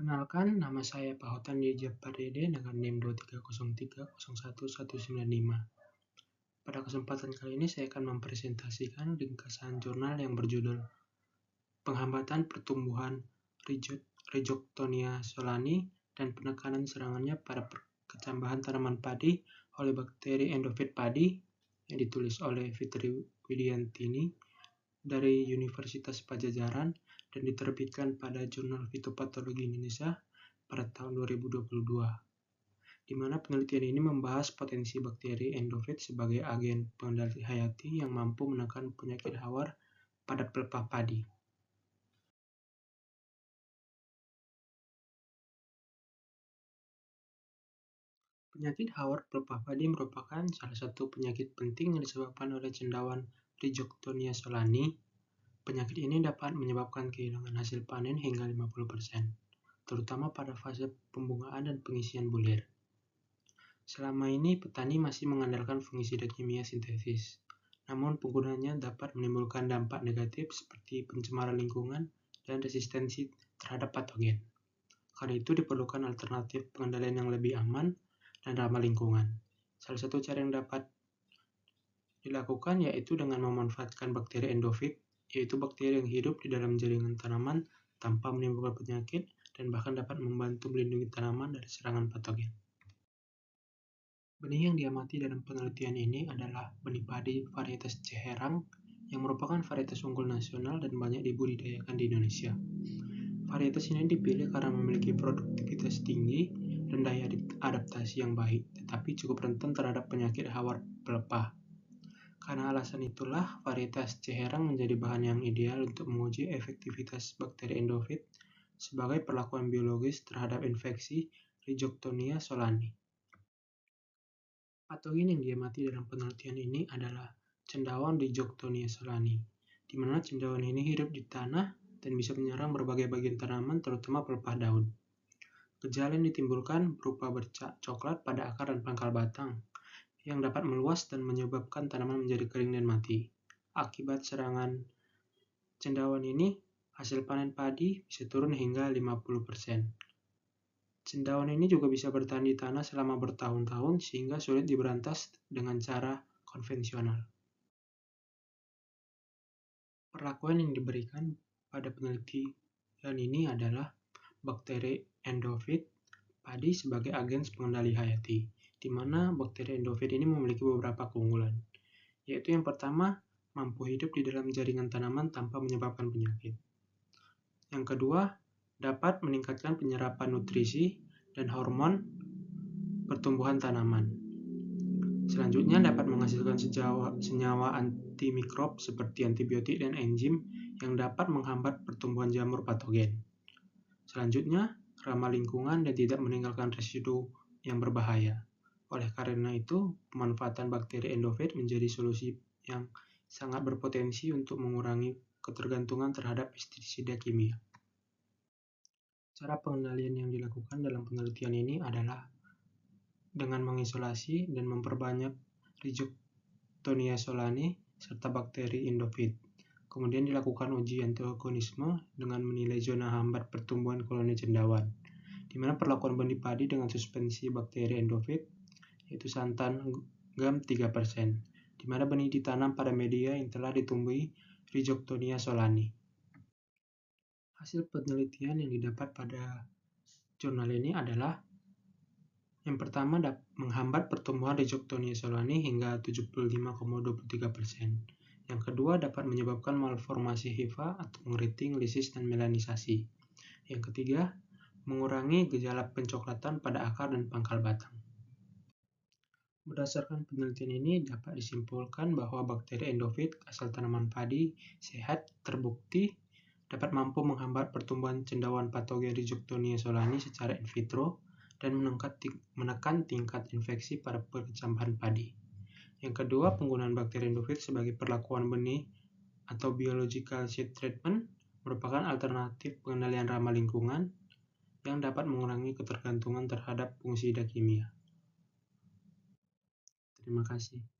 Perkenalkan, nama saya Pahotan Yejapardede dengan NIM 2303011195. Pada kesempatan kali ini saya akan mempresentasikan ringkasan jurnal yang berjudul Penghambatan Pertumbuhan Rhizoctonia solani dan Penekanan Serangannya pada Kecambahan Tanaman Padi oleh Bakteri Endofit Padi yang ditulis oleh Fitri Widiantini dari Universitas Padjadjaran dan diterbitkan pada Jurnal Fitopatologi Indonesia pada tahun 2022, di mana penelitian ini membahas potensi bakteri endofit sebagai agen pengendali hayati yang mampu menekan penyakit hawar pada pelepah padi. Penyakit hawar pelepah padi merupakan salah satu penyakit penting yang disebabkan oleh cendawan Rhizoctonia solani. Penyakit ini dapat menyebabkan kehilangan hasil panen hingga 50%, terutama pada fase pembungaan dan pengisian bulir. Selama ini, petani masih mengandalkan fungisida kimia sintetis, namun penggunaannya dapat menimbulkan dampak negatif seperti pencemaran lingkungan dan resistensi terhadap patogen. Karena itu diperlukan alternatif pengendalian yang lebih aman dan ramah lingkungan. Salah satu cara yang dapat dilakukan yaitu dengan memanfaatkan bakteri endofit, yaitu bakteri yang hidup di dalam jaringan tanaman tanpa menimbulkan penyakit dan bahkan dapat membantu melindungi tanaman dari serangan patogen. Benih yang diamati dalam penelitian ini adalah benih padi varietas Ceherang yang merupakan varietas unggul nasional dan banyak dibudidayakan di Indonesia. Varietas ini dipilih karena memiliki produktivitas tinggi dan daya adaptasi yang baik, tetapi cukup rentan terhadap penyakit hawar pelepah. Karena alasan itulah, varietas Ceherang menjadi bahan yang ideal untuk menguji efektivitas bakteri endofit sebagai perlakuan biologis terhadap infeksi Rhizoctonia solani. Patogen yang diamati dalam penelitian ini adalah cendawan Rhizoctonia solani, di mana cendawan ini hidup di tanah dan bisa menyerang berbagai bagian tanaman, terutama pelepah daun. Gejala yang ditimbulkan berupa bercak coklat pada akar dan pangkal batang, yang dapat meluas dan menyebabkan tanaman menjadi kering dan mati. Akibat serangan cendawan ini, hasil panen padi bisa turun hingga 50%. Cendawan ini juga bisa bertahan di tanah selama bertahun-tahun sehingga sulit diberantas dengan cara konvensional. Perlakuan yang diberikan pada penelitian ini adalah bakteri endofit padi sebagai agen pengendali hayati, di mana bakteri endofit ini memiliki beberapa keunggulan, yaitu yang pertama, mampu hidup di dalam jaringan tanaman tanpa menyebabkan penyakit. Yang kedua, dapat meningkatkan penyerapan nutrisi dan hormon pertumbuhan tanaman. Selanjutnya, dapat menghasilkan senyawa antimikrob seperti antibiotik dan enzim yang dapat menghambat pertumbuhan jamur patogen. Selanjutnya, ramah lingkungan dan tidak meninggalkan residu yang berbahaya. Oleh karena itu, pemanfaatan bakteri endofit menjadi solusi yang sangat berpotensi untuk mengurangi ketergantungan terhadap pestisida kimia. Cara pengendalian yang dilakukan dalam penelitian ini adalah dengan mengisolasi dan memperbanyak Rhizoctonia solani serta bakteri endofit. Kemudian dilakukan uji antagonisme dengan menilai zona hambat pertumbuhan koloni cendawan, di mana perlakuan benih padi dengan suspensi bakteri endofit, yaitu santan GAM 3%, di mana benih ditanam pada media yang telah ditumbuhi Rhizoctonia solani. Hasil penelitian yang didapat pada jurnal ini adalah yang pertama, menghambat pertumbuhan Rhizoctonia solani hingga 75,23%. Yang kedua, dapat menyebabkan malformasi hifa atau ngeriting, lisis, dan melanisasi. Yang ketiga, mengurangi gejala pencoklatan pada akar dan pangkal batang. Berdasarkan penelitian ini, dapat disimpulkan bahwa bakteri endofit asal tanaman padi sehat terbukti dapat mampu menghambat pertumbuhan cendawan patogen Rhizoctonia solani secara in vitro dan menekan tingkat infeksi pada perkecambahan padi. Yang kedua, penggunaan bakteri endofit sebagai perlakuan benih atau biological seed treatment merupakan alternatif pengendalian ramah lingkungan yang dapat mengurangi ketergantungan terhadap fungisida kimia. Terima kasih.